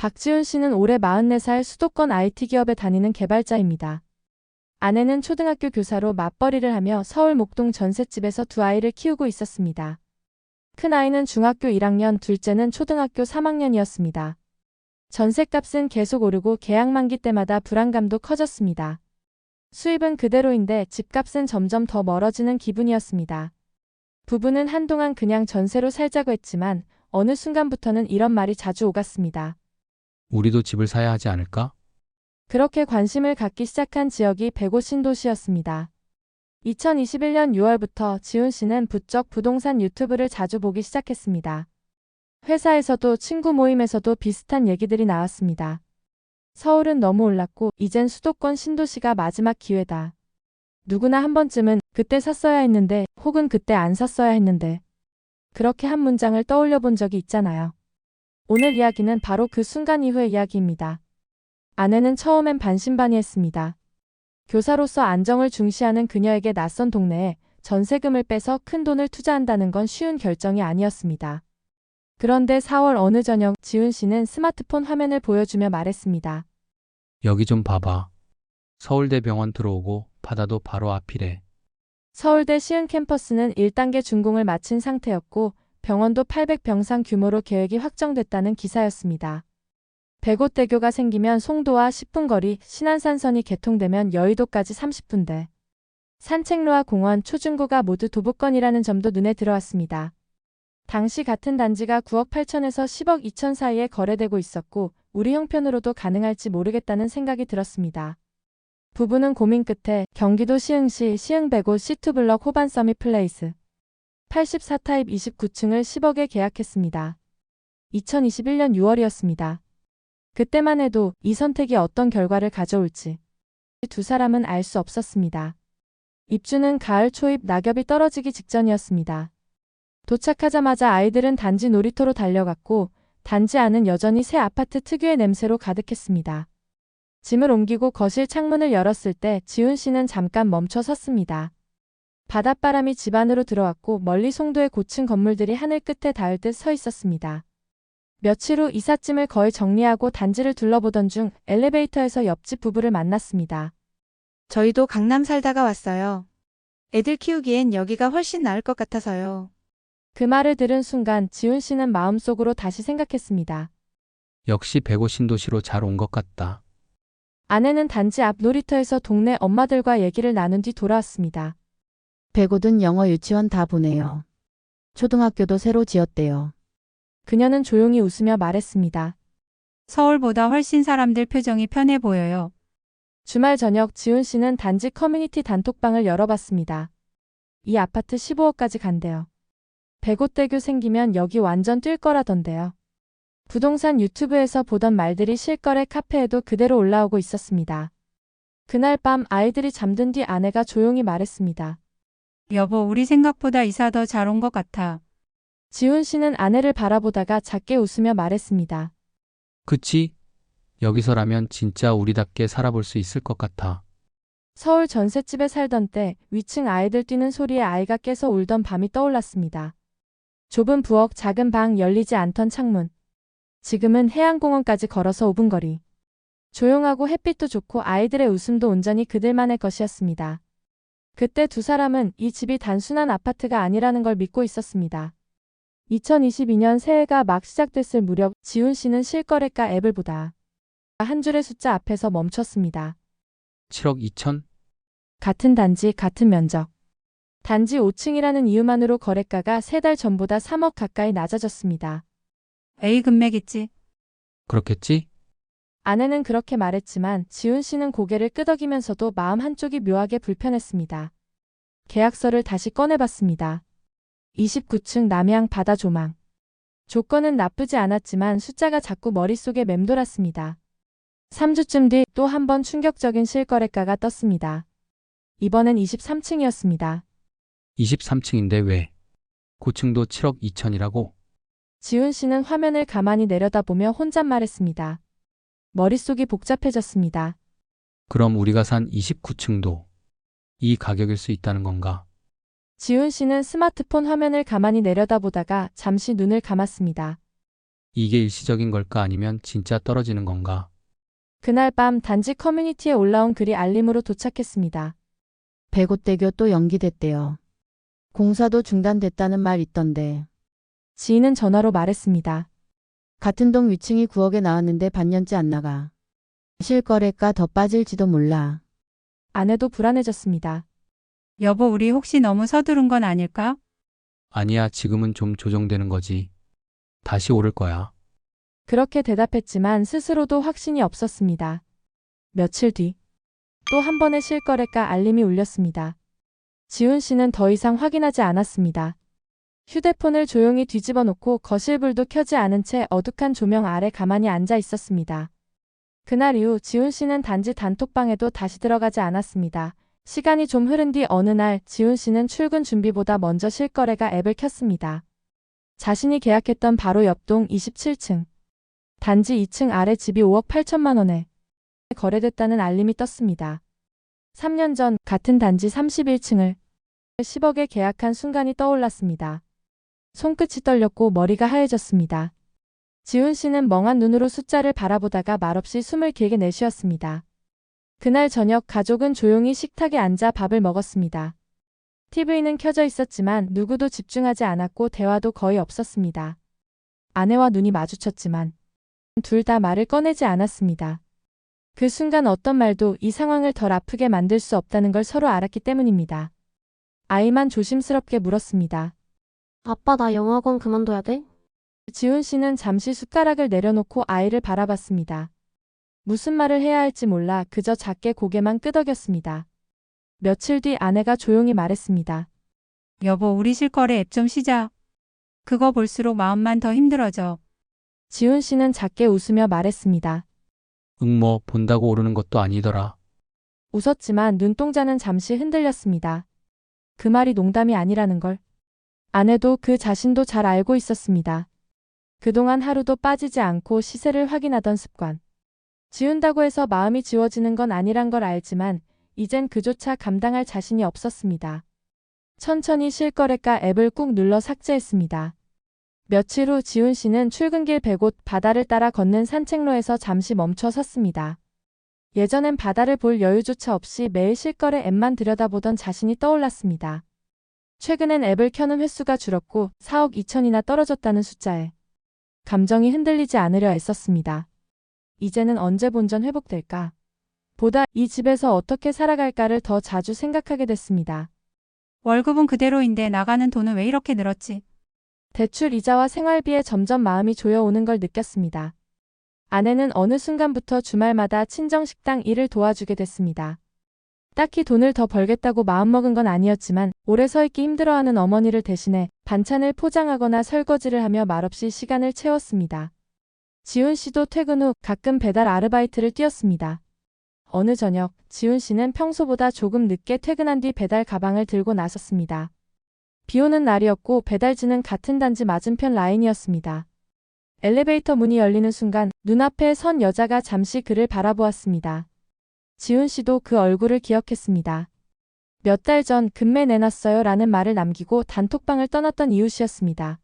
박지훈 씨는 올해 44살 수도권 IT 기업에 다니는 개발자입니다. 아내는 초등학교 교사로 맞벌이를 하며 서울 목동 전셋집에서 두 아이를 키우고 있었습니다. 큰 아이는 중학교 1학년, 둘째는 초등학교 3학년이었습니다. 전셋값은 계속 오르고 계약 만기 때마다 불안감도 커졌습니다. 수입은 그대로인데 집값은 점점 더 멀어지는 기분이었습니다. 부부는 한동안 그냥 전세로 살자고 했지만 어느 순간부터는 이런 말이 자주 오갔습니다. 우리도 집을 사야 하지 않을까? 그렇게 관심을 갖기 시작한 지역이 백오 신도시였습니다. 2021년 6월부터 지훈 씨는 부쩍 부동산 유튜브를 자주 보기 시작했습니다. 회사에서도 친구 모임에서도 비슷한 얘기들이 나왔습니다. 서울은 너무 올랐고 이젠 수도권 신도시가 마지막 기회다. 누구나 한 번쯤은 그때 샀어야 했는데 혹은 그때 안 샀어야 했는데 그렇게 한 문장을 떠올려 본 적이 있잖아요. 오늘 이야기는 바로 그 순간 이후의 이야기입니다. 아내는 처음엔 반신반의했습니다. 교사로서 안정을 중시하는 그녀에게 낯선 동네에 전세금을 빼서 큰 돈을 투자한다는 건 쉬운 결정이 아니었습니다. 그런데 4월 어느 저녁 지훈 씨는 스마트폰 화면을 보여주며 말했습니다. 여기 좀 봐봐. 서울대병원 들어오고 바다도 바로 앞이래. 서울대 시흥 캠퍼스는 1단계 준공을 마친 상태였고 병원도 800병상 규모로 계획이 확정됐다는 기사였습니다. 백옷대교가 생기면 송도와 10분 거리, 신안산선이 개통되면 여의도까지 30분대. 산책로와 공원, 초중고가 모두 도보권이라는 점도 눈에 들어왔습니다. 당시 같은 단지가 9억 8천에서 10억 2천 사이에 거래되고 있었고 우리 형편으로도 가능할지 모르겠다는 생각이 들었습니다. 부부는 고민 끝에 경기도 시흥시 시흥백옷 C2블럭 호반 서밋 플레이스 84타입 29층을 10억에 계약했습니다. 2021년 6월이었습니다. 그때만 해도 이 선택이 어떤 결과를 가져올지 두 사람은 알 수 없었습니다. 입주는 가을 초입 낙엽이 떨어지기 직전이었습니다. 도착하자마자 아이들은 단지 놀이터로 달려갔고 단지 안은 여전히 새 아파트 특유의 냄새로 가득했습니다. 짐을 옮기고 거실 창문을 열었을 때 지훈 씨는 잠깐 멈춰 섰습니다. 바닷바람이 집 안으로 들어왔고 멀리 송도의 고층 건물들이 하늘 끝에 닿을 듯 서 있었습니다. 며칠 후 이삿짐을 거의 정리하고 단지를 둘러보던 중 엘리베이터에서 옆집 부부를 만났습니다. 저희도 강남 살다가 왔어요. 애들 키우기엔 여기가 훨씬 나을 것 같아서요. 그 말을 들은 순간 지훈 씨는 마음속으로 다시 생각했습니다. 역시 백오 신도시로 잘 온 것 같다. 아내는 단지 앞 놀이터에서 동네 엄마들과 얘기를 나눈 뒤 돌아왔습니다. 백오든 영어 유치원 다 보내요. 초등학교도 새로 지었대요. 그녀는 조용히 웃으며 말했습니다. 서울보다 훨씬 사람들 표정이 편해 보여요. 주말 저녁 지훈 씨는 단지 커뮤니티 단톡방을 열어봤습니다. 이 아파트 15억까지 간대요. 백옷대교 생기면 여기 완전 뛸 거라던데요. 부동산 유튜브에서 보던 말들이 실거래 카페에도 그대로 올라오고 있었습니다. 그날 밤 아이들이 잠든 뒤 아내가 조용히 말했습니다. 여보, 우리 생각보다 이사 더 잘 온 것 같아. 지훈 씨는 아내를 바라보다가 작게 웃으며 말했습니다. 그치? 여기서라면 진짜 우리답게 살아볼 수 있을 것 같아. 서울 전셋집에 살던 때 위층 아이들 뛰는 소리에 아이가 깨서 울던 밤이 떠올랐습니다. 좁은 부엌, 작은 방, 열리지 않던 창문. 지금은 해양공원까지 걸어서 5분 거리. 조용하고 햇빛도 좋고 아이들의 웃음도 온전히 그들만의 것이었습니다. 그때 두 사람은 이 집이 단순한 아파트가 아니라는 걸 믿고 있었습니다. 2022년 새해가 막 시작됐을 무렵 지훈 씨는 실거래가 앱을 보다 한 줄의 숫자 앞에서 멈췄습니다. 7억 2천? 같은 단지, 같은 면적. 단지 5층이라는 이유만으로 거래가가 3달 전보다 3억 가까이 낮아졌습니다. A 금맥 있지? 그렇겠지? 아내는 그렇게 말했지만 지훈 씨는 고개를 끄덕이면서도 마음 한쪽이 묘하게 불편했습니다. 계약서를 다시 꺼내봤습니다. 29층 남해안 바다 조망. 조건은 나쁘지 않았지만 숫자가 자꾸 머릿속에 맴돌았습니다. 3주쯤 뒤 또 한 번 충격적인 실거래가가 떴습니다. 이번엔 23층이었습니다. 23층인데 왜? 고층도 7억 2천이라고? 지훈 씨는 화면을 가만히 내려다보며 혼잣말했습니다. 머릿속이 복잡해졌습니다. 그럼 우리가 산 29층도 이 가격일 수 있다는 건가? 지훈 씨는 스마트폰 화면을 가만히 내려다보다가 잠시 눈을 감았습니다. 이게 일시적인 걸까 아니면 진짜 떨어지는 건가? 그날 밤 단지 커뮤니티에 올라온 글이 알림으로 도착했습니다. 백옷대교 또 연기됐대요. 공사도 중단됐다는 말 있던데. 지인은 전화로 말했습니다. 같은 동 위층이 9억에 나왔는데 반년째 안 나가. 실거래가 더 빠질지도 몰라. 아내도 불안해졌습니다. 여보, 우리 혹시 너무 서두른 건 아닐까? 아니야, 지금은 좀 조정되는 거지. 다시 오를 거야. 그렇게 대답했지만 스스로도 확신이 없었습니다. 며칠 뒤, 또 한 번의 실거래가 알림이 울렸습니다. 지훈 씨는 더 이상 확인하지 않았습니다. 휴대폰을 조용히 뒤집어 놓고 거실불도 켜지 않은 채 어둑한 조명 아래 가만히 앉아 있었습니다. 그날 이후 지훈 씨는 단지 단톡방에도 다시 들어가지 않았습니다. 시간이 좀 흐른 뒤 어느 날 지훈 씨는 출근 준비보다 먼저 실거래가 앱을 켰습니다. 자신이 계약했던 바로 옆동 27층. 단지 2층 아래 집이 5억 8천만 원에 거래됐다는 알림이 떴습니다. 3년 전 같은 단지 31층을 10억에 계약한 순간이 떠올랐습니다. 손끝이 떨렸고 머리가 하얘졌습니다. 지훈 씨는 멍한 눈으로 숫자를 바라보다가 말없이 숨을 길게 내쉬었습니다. 그날 저녁 가족은 조용히 식탁에 앉아 밥을 먹었습니다. TV는 켜져 있었지만 누구도 집중하지 않았고 대화도 거의 없었습니다. 아내와 눈이 마주쳤지만 둘 다 말을 꺼내지 않았습니다. 그 순간 어떤 말도 이 상황을 덜 아프게 만들 수 없다는 걸 서로 알았기 때문입니다. 아이만 조심스럽게 물었습니다. 아빠, 나 영어학원 그만둬야 돼? 지훈 씨는 잠시 숟가락을 내려놓고 아이를 바라봤습니다. 무슨 말을 해야 할지 몰라 그저 작게 고개만 끄덕였습니다. 며칠 뒤 아내가 조용히 말했습니다. 여보, 우리 실거래 앱 좀 쉬자. 그거 볼수록 마음만 더 힘들어져. 지훈 씨는 작게 웃으며 말했습니다. 뭐 본다고 오르는 것도 아니더라. 웃었지만 눈동자는 잠시 흔들렸습니다. 그 말이 농담이 아니라는 걸. 아내도 그 자신도 잘 알고 있었습니다. 그동안 하루도 빠지지 않고 시세를 확인하던 습관. 지운다고 해서 마음이 지워지는 건 아니란 걸 알지만 이젠 그조차 감당할 자신이 없었습니다. 천천히 실거래가 앱을 꾹 눌러 삭제했습니다. 며칠 후 지훈 씨는 출근길 100옷 바다를 따라 걷는 산책로에서 잠시 멈춰 섰습니다. 예전엔 바다를 볼 여유조차 없이 매일 실거래 앱만 들여다보던 자신이 떠올랐습니다. 최근엔 앱을 켜는 횟수가 줄었고 4억 2천이나 떨어졌다는 숫자에 감정이 흔들리지 않으려 애썼습니다. 이제는 언제 본전 회복될까? 보다 이 집에서 어떻게 살아갈까를 더 자주 생각하게 됐습니다. 월급은 그대로인데 나가는 돈은 왜 이렇게 늘었지? 대출 이자와 생활비에 점점 마음이 조여오는 걸 느꼈습니다. 아내는 어느 순간부터 주말마다 친정식당 일을 도와주게 됐습니다. 딱히 돈을 더 벌겠다고 마음먹은 건 아니었지만 오래 서 있기 힘들어하는 어머니를 대신해 반찬을 포장하거나 설거지를 하며 말없이 시간을 채웠습니다. 지훈 씨도 퇴근 후 가끔 배달 아르바이트를 뛰었습니다. 어느 저녁 지훈 씨는 평소보다 조금 늦게 퇴근한 뒤 배달 가방을 들고 나섰습니다. 비 오는 날이었고 배달지는 같은 단지 맞은편 라인이었습니다. 엘리베이터 문이 열리는 순간 눈앞에 선 여자가 잠시 그를 바라보았습니다. 지훈 씨도 그 얼굴을 기억했습니다. 몇 달 전 금매 내놨어요 라는 말을 남기고 단톡방을 떠났던 이웃이었습니다.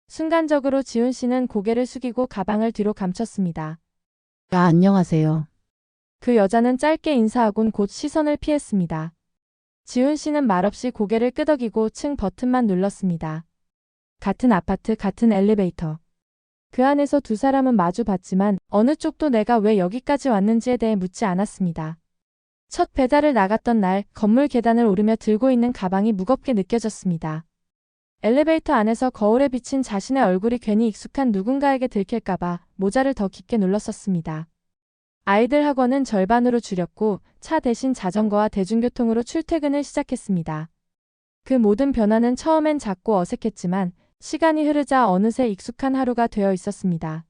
순간적으로 지훈 씨는 고개를 숙이고 가방을 뒤로 감췄습니다. 안녕하세요. 그 여자는 짧게 인사하곤 곧 시선을 피했습니다. 지훈 씨는 말없이 고개를 끄덕이고 층 버튼만 눌렀습니다. 같은 아파트, 같은 엘리베이터. 그 안에서 두 사람은 마주 봤지만 어느 쪽도 내가 왜 여기까지 왔는지에 대해 묻지 않았습니다. 첫 배달을 나갔던 날 건물 계단을 오르며 들고 있는 가방이 무겁게 느껴졌습니다. 엘리베이터 안에서 거울에 비친 자신의 얼굴이 괜히 익숙한 누군가에게 들킬까봐 모자를 더 깊게 눌렀었습니다. 아이들 학원은 절반으로 줄였고 차 대신 자전거와 대중교통으로 출퇴근을 시작했습니다. 그 모든 변화는 처음엔 작고 어색했지만 시간이 흐르자 어느새 익숙한 하루가 되어 있었습니다.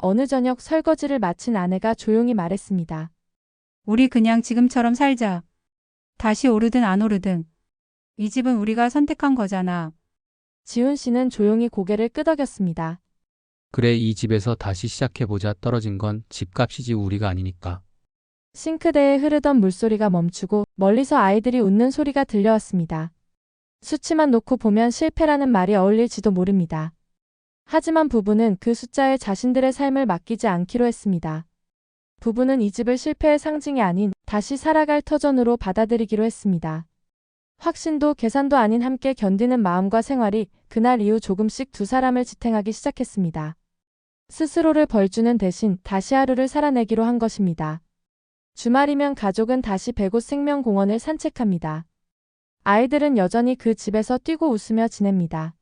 어느 저녁 설거지를 마친 아내가 조용히 말했습니다. 우리 그냥 지금처럼 살자. 다시 오르든 안 오르든. 이 집은 우리가 선택한 거잖아. 지훈 씨는 조용히 고개를 끄덕였습니다. 그래, 이 집에서 다시 시작해보자. 떨어진 건 집값이지 우리가 아니니까. 싱크대에 흐르던 물소리가 멈추고 멀리서 아이들이 웃는 소리가 들려왔습니다. 수치만 놓고 보면 실패라는 말이 어울릴지도 모릅니다. 하지만 부부는 그 숫자에 자신들의 삶을 맡기지 않기로 했습니다. 부부는 이 집을 실패의 상징이 아닌 다시 살아갈 터전으로 받아들이기로 했습니다. 확신도 계산도 아닌 함께 견디는 마음과 생활이 그날 이후 조금씩 두 사람을 지탱하기 시작했습니다. 스스로를 벌주는 대신 다시 하루를 살아내기로 한 것입니다. 주말이면 가족은 다시 100곳 생명공원을 산책합니다. 아이들은 여전히 그 집에서 뛰고 웃으며 지냅니다.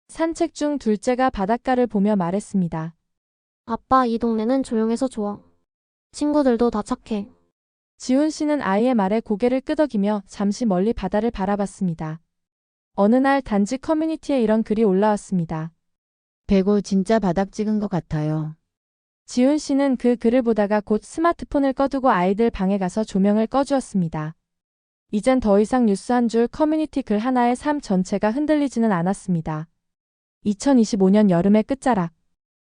산책 중 둘째가 바닷가를 보며 말했습니다. 아빠, 이 동네는 조용해서 좋아. 친구들도 다 착해. 지훈 씨는 아이의 말에 고개를 끄덕이며 잠시 멀리 바다를 바라봤습니다. 어느 날 단지 커뮤니티에 이런 글이 올라왔습니다. 105 진짜 바닥 찍은 것 같아요. 지훈 씨는 그 글을 보다가 곧 스마트폰을 꺼두고 아이들 방에 가서 조명을 꺼주었습니다. 이젠 더 이상 뉴스 한 줄 커뮤니티 글 하나의 삶 전체가 흔들리지는 않았습니다. 2025년 여름의 끝자락.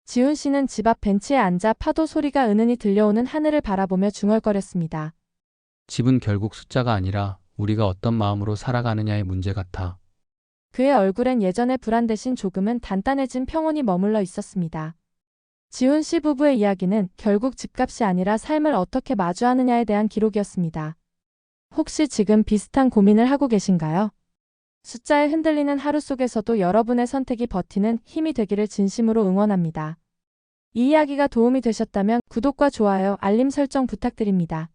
지훈 씨는 집 앞 벤치에 앉아 파도 소리가 은은히 들려오는 하늘을 바라보며 중얼거렸습니다. 집은 결국 숫자가 아니라 우리가 어떤 마음으로 살아가느냐의 문제 같아. 그의 얼굴엔 예전의 불안 대신 조금은 단단해진 평온이 머물러 있었습니다. 지훈 씨 부부의 이야기는 결국 집값이 아니라 삶을 어떻게 마주하느냐에 대한 기록이었습니다. 혹시 지금 비슷한 고민을 하고 계신가요? 숫자에 흔들리는 하루 속에서도 여러분의 선택이 버티는 힘이 되기를 진심으로 응원합니다. 이 이야기가 도움이 되셨다면 구독과 좋아요, 알림 설정 부탁드립니다.